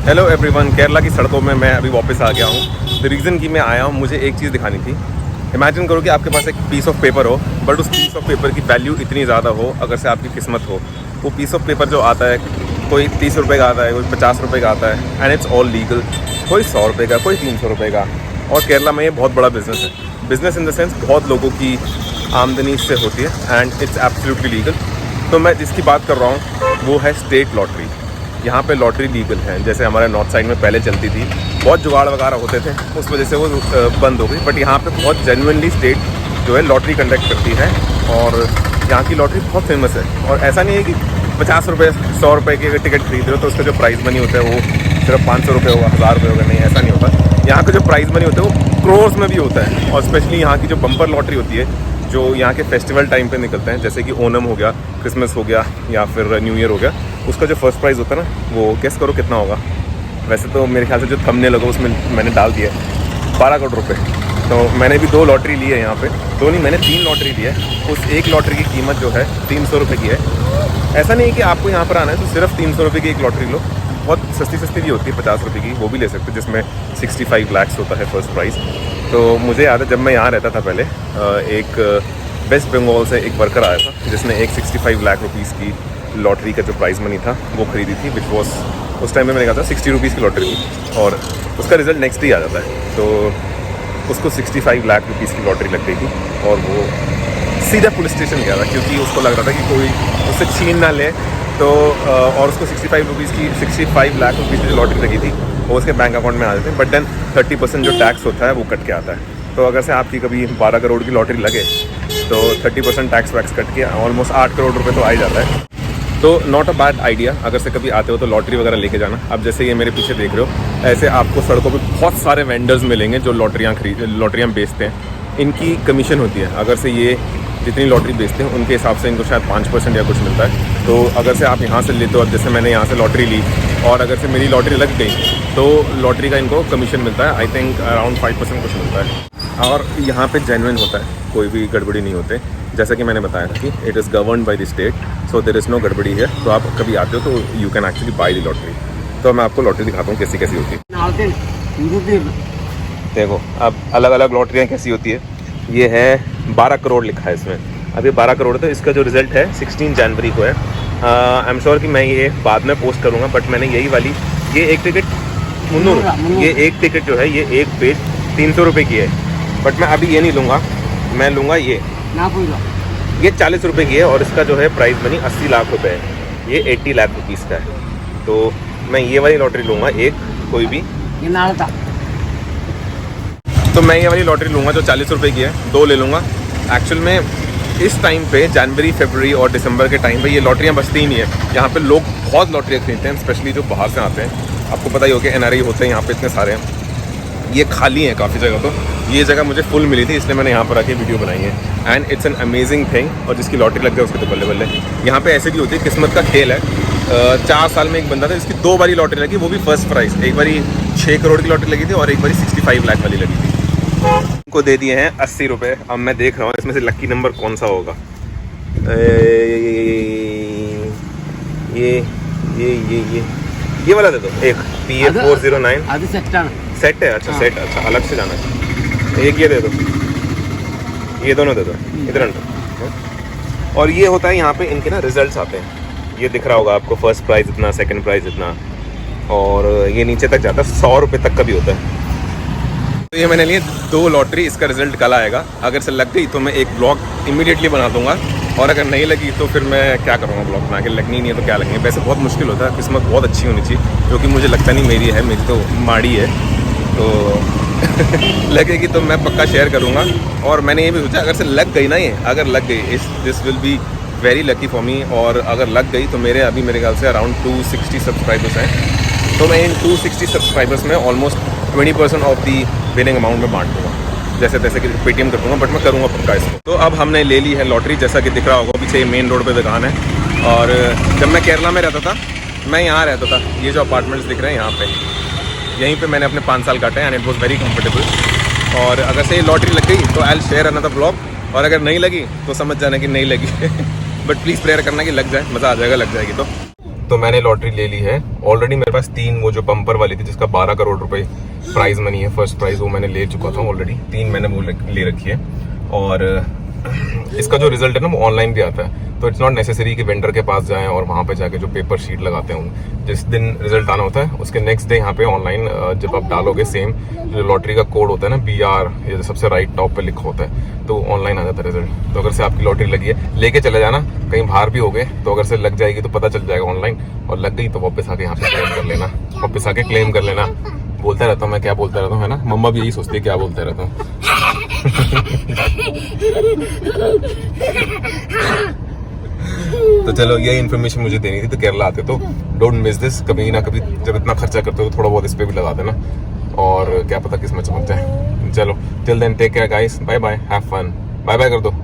Hello everyone, Kerala की सड़कों में मैं अभी वापस आ गया हूँ। द रीज़न कि मैं आया हूँ, मुझे एक चीज़ दिखानी थी। इमेजिन करो कि आपके पास एक पीस ऑफ पेपर हो, बट उस पीस ऑफ पेपर की वैल्यू इतनी ज़्यादा हो, अगर से आपकी किस्मत हो। वो पीस ऑफ पेपर जो आता है, कोई 30 रुपये का आता है, कोई 50 रुपये का आता है, एंड इट्स ऑल लीगल। कोई 100 रुपये का, कोई 300 रुपये का। और केरला में ये बहुत बड़ा बिज़नेस है। बिज़नेस इन द सेंस बहुत लोगों की आमदनी इससे होती है एंड इट्स एब्सोल्युटली लीगल। तो मैं जिसकी बात कर रहा हूँ वो है स्टेट लॉटरी। यहाँ पे लॉटरी लीगल है, जैसे हमारे नॉर्थ साइड में पहले चलती थी, बहुत जुगाड़ वगैरह होते थे, उस वजह से वो बंद हो गई। बट यहाँ पे बहुत जेन्युइनली स्टेट जो है लॉटरी कंडक्ट करती है और यहाँ की लॉटरी बहुत फेमस है। और ऐसा नहीं है कि 50 रुपये 100 रुपये की अगर टिकट खरीद रहे हो तो उसका जो प्राइज़ मनी होता है वो सिर्फ 500 रुपये होगा, 1000 रुपये होगा, नहीं, ऐसा नहीं होता। यहाँ का जो प्राइज़ मनी होता है वो क्रोर्स में भी होता है। और स्पेशली यहाँ की जो बम्पर लॉटरी होती है, जो यहाँ के फेस्टिवल टाइम पे निकलते हैं, जैसे कि ओनम हो गया, क्रिसमस हो गया या फिर न्यू ईयर हो गया, उसका जो फर्स्ट प्राइज़ होता है ना, वो गेस करो कितना होगा। वैसे तो मेरे ख्याल से जो थंबनेल होगा उसमें मैंने डाल दिया है 12 करोड़ रुपये। तो मैंने भी 2 लॉटरी ली है यहाँ पे, 2 नहीं, मैंने 3 लॉटरी ली है। उस एक लॉटरी की कीमत जो है 300 रुपये की है। ऐसा नहीं है कि आपको यहाँ पर आना है तो सिर्फ 300 रुपये की एक लॉटरी लो, बहुत सस्ती भी होती है 50 रुपये की, वो भी ले सकते हो, जिसमें 65 लाख होता है फर्स्ट प्राइज़। तो मुझे याद है जब मैं यहाँ रहता था पहले, एक वेस्ट बंगाल से एक वर्कर आया था जिसने एक 65 लाख रुपीज़ की लॉटरी का जो प्राइज़ मनी था वो ख़रीदी थी, विच वॉज उस टाइम में मैंने कहा था 60 रुपीज़ की लॉटरी थी और उसका रिज़ल्ट नेक्स्ट डे आ जाता है। तो उसको 65 लाख रुपीज़ की लॉटरी लग गई थी और वो सीधा पुलिस स्टेशन गया था, क्योंकि उसको लग रहा था कि कोई उससे छीन ना ले। तो और उसको 65 लाख रुपीज़ की जो लॉटरी लगी थी वो उसके बैंक अकाउंट में आ जाते हैं। बट देन 30% जो टैक्स होता है वो कट के आता है। तो अगर से आपकी कभी 12 करोड़ की लॉटरी लगे तो 30% टैक्स वैक्स कट के ऑलमोस्ट 8 करोड़ रुपए तो आ ही जाता है। तो नॉट अ बैड आइडिया, अगर से कभी आते हो तो लॉटरी वगैरह लेके जाना। अब जैसे ये मेरे पीछे देख रहे हो, ऐसे आपको सड़कों पे बहुत सारे वेंडर्स मिलेंगे जो लॉटरियाँ बेचते हैं। इनकी कमीशन होती है, अगर से ये जितनी लॉटरी बेचते हैं उनके हिसाब से इनको शायद 5% या कुछ मिलता है। तो अगर से आप यहाँ से लेते हो, अब जैसे मैंने यहाँ से लॉटरी ली और अगर से मेरी लॉटरी लग गई तो लॉटरी का इनको कमीशन मिलता है, आई थिंक अराउंड 5% कुछ मिलता है। और यहाँ पे जेन्युइन होता है, कोई भी गड़बड़ी नहीं होते। जैसा कि मैंने बताया था कि it is govern by the state, so there is no गड़बड़ी है। तो आप कभी आते हो तो you can actually buy the lottery. तो मैं आपको लॉटरी दिखाता हूँ कैसी कैसी होती है। देखो अब अलग अलग लॉटरियाँ कैसी होती है। ये है 12 करोड़ लिखा है इसमें। अब ये 12 करोड़, तो इसका जो रिज़ल्ट है 16 जनवरी को है। आई एम श्योर कि मैं ये बाद में पोस्ट करूँगा, बट मैंने यही वाली, ये एक टिकट ये एक टिकट जो है, ये एक पेज 300 रुपये की है। बट मैं अभी ये नहीं लूँगा, मैं लूँगा ये 40 रुपये की है और इसका जो है प्राइस मनी 80 लाख रुपये है। ये 80 लाख रुपीज़ का है। तो मैं ये वाली लॉटरी लूँगा, एक कोई भी। तो मैं ये वाली लॉटरी लूँगा जो 40 रुपये की है, 2 ले लूँगा। एक्चुअल में इस टाइम पे जनवरी, फरवरी और दिसंबर के टाइम पे ये लॉटरियाँ बचती ही नहीं है। यहाँ पे लोग बहुत लॉटरियाँ खरीदते हैं, स्पेशली जो बाहर से आते हैं। आपको पता ही हो कि NRI होते हैं यहाँ पे इतने सारे हैं। ये खाली है काफ़ी जगह, तो ये जगह मुझे फुल मिली थी, इसलिए मैंने यहाँ पर आके वीडियो बनाई है। And it's an amazing thing. और जिसकी लॉटरी लग जाए उसके तो बल्ले बल्ले। यहाँ पे ऐसे भी होती है, किस्मत का खेल है। 4 साल में एक बंदा था जिसकी 2 बारी लॉटरी लगी, वो भी फर्स्ट प्राइज़। एक बारी 6 करोड़ की लॉटरी लगी थी और एक बारी 65 लाख वाली लगी थी। को दे दिए हैं 80 रुपये। अब मैं देख रहा हूँ इसमें से लक्की नंबर कौन सा होगा। ये वाला दे दो, एक PA409 सेट है। अच्छा सेट, अच्छा अलग से जाना है। एक ये दे दो, ये दोनों दे दो इधर अंदर। और ये होता है यहाँ पे इनके ना रिजल्ट्स आते हैं, ये दिख रहा होगा आपको, फर्स्ट प्राइज़ इतना, सेकंड प्राइज़ इतना, और ये नीचे तक जाता है, 100 रुपये तक का भी होता है। तो ये मैंने लिए 2 लॉटरी, इसका रिजल्ट कल आएगा। अगर से लग गई तो मैं एक ब्लॉग इमीडिएटली बना दूंगा, और अगर नहीं लगी तो फिर मैं क्या करूँगा, ब्लॉग बना के। लगनी नहीं है तो क्या लगेंगे। वैसे बहुत मुश्किल होता है, किस्मत बहुत अच्छी होनी चाहिए, क्योंकि मुझे लगता नहीं मेरी है, मेरी तो माड़ी है। तो लगेगी तो मैं पक्का शेयर करूँगा। और मैंने ये भी सोचा अगर से लग गई ना, ये अगर लग गई, this will be very lucky for me. और अगर लग गई तो मेरे अभी मेरे ख्याल से अराउंड 260 सब्सक्राइबर्स हैं। तो मैं इन 260 सब्सक्राइबर्स में almost 20% of the winning amount में बांट दूँगा, जैसे तैसे कि पेटीएम कर दूँगा, बट मैं करूँगा पक्का इसको। तो अब हमने ले ली है लॉटरी, जैसा कि दिख रहा होगा पीछे मेन रोड पे दुकान है। और जब मैं केरला में रहता था, मैं यहाँ रहता था, ये जो अपार्टमेंट्स दिख रहे हैं यहाँ पे, यहीं पे मैंने अपने 5 साल काटे and it was very comfortable. और अगर से ये लॉटरी लग गई तो I will share another blog, और अगर नहीं लगी तो समझ जाना कि नहीं लगी। बट प्लीज़ प्रेयर करना कि लग जाए, मज़ा आ जाएगा लग जाएगी तो। तो मैंने लॉटरी ले ली है ऑलरेडी। मेरे पास 3 वो जो बम्पर वाली थी जिसका 12 करोड़ रुपए प्राइज मनी है, फर्स्ट प्राइज, वो मैंने ले चुका था ऑलरेडी। 3 मैंने वो ले रखी है। और इसका जो रिजल्ट है ना वो ऑनलाइन भी आता है, तो इट्स नॉट नेसेसरी कि वेंडर के पास जाएं और वहाँ पे जाके जो पेपर शीट लगाते हैं, जिस दिन रिजल्ट आना होता है उसके नेक्स्ट डे यहाँ पे ऑनलाइन जब आप डालोगे सेम जो लॉटरी का कोड होता है ना BR, ये सबसे राइट टॉप पे लिखा होता है, तो ऑनलाइन आ जाता है रिजल्ट। तो अगर से आपकी लॉटरी लगी है लेके चले जाना, कहीं बाहर भी हो गए तो अगर से लग जाएगी तो पता चल जाएगा ऑनलाइन, और लग गई तो वापस आके यहाँ पे क्लेम कर लेना, वापस आके क्लेम कर लेना। बोलता रहता हूँ मैं, क्या बोलता रहता हूँ, है ना, मम्मा भी यही सोचती है क्या बोलता रहता हूँ। तो चलो यही इन्फॉर्मेशन मुझे देनी थी, तो केरला आते तो डोंट मिस दिस। कभी ना कभी जब इतना खर्चा करते हो तो थोड़ा बहुत इस पे भी लगा देना, और क्या पता किस्मत चमक जाए। चलो till then take care guys, bye bye, have fun, bye bye कर दो।